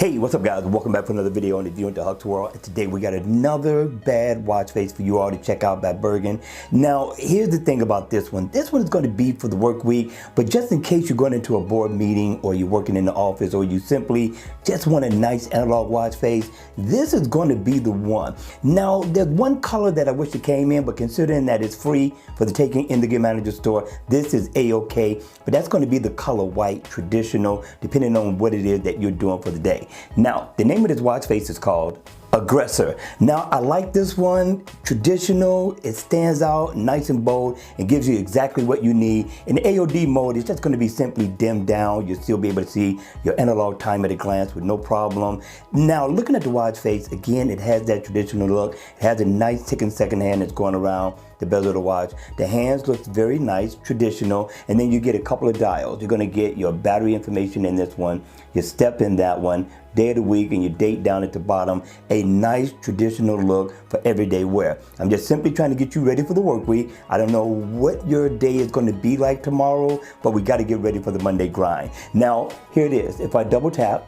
Hey, what's up guys? Welcome back for another video on the View into Huck's World. And today we got another bad watch face for you all to check out by Bergen. Now, here's the thing about this one. This one is going to be for the work week, but just in case you're going into a board meeting or you're working in the office or you simply just want a nice analog watch face, this is going to be the one. Now, there's one color that I wish it came in, but considering that it's free for the taking in the Gear Manager store, this is A-OK, but that's going to be the color white traditional, depending on what it is that you're doing for the day. Now, the name of this watch face is called Aggressor. Now, I like this one. Traditional, it stands out, nice and bold, and gives you exactly what you need. In the AOD mode, it's just going to be simply dimmed down. You'll still be able to see your analog time at a glance with no problem. Now, looking at the watch face, again, it has that traditional look. It has a nice ticking second hand that's going around the bezel of the watch. The hands looks very nice, traditional, and then you get a couple of dials. You're going to get your battery information in this one, your step in that one, day of the week, and your date down at the bottom. A nice traditional look for everyday wear. I'm just simply trying to get you ready for the work week. I don't know what your day is going to be like tomorrow, but we got to get ready for the Monday grind. Now, here it is. If I double tap,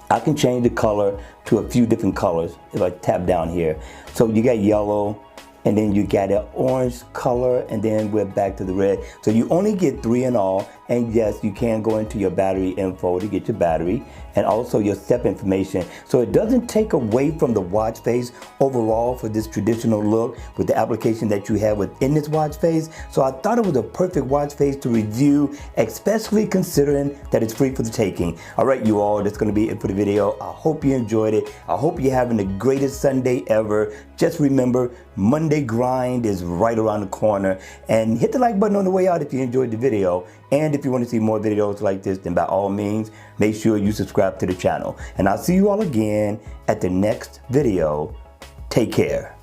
I can change the color to a few different colors if I tap down here. So you got yellow, and then you got an orange color, and then we're back to the red. So you only get 3 in all, and yes, you can go into your battery info to get your battery and also your step information. So it doesn't take away from the watch face overall for this traditional look with the application that you have within this watch face. So I thought it was a perfect watch face to review, especially considering that it's free for the taking. All right, you all, that's gonna be it for the video. I hope you enjoyed it. I hope you're having the greatest Sunday ever. Just remember, Monday grind is right around the corner, and hit the like button on the way out if you enjoyed the video. And if you want to see more videos like this, then by all means, make sure you subscribe to the channel. And I'll see you all again at the next video. Take care.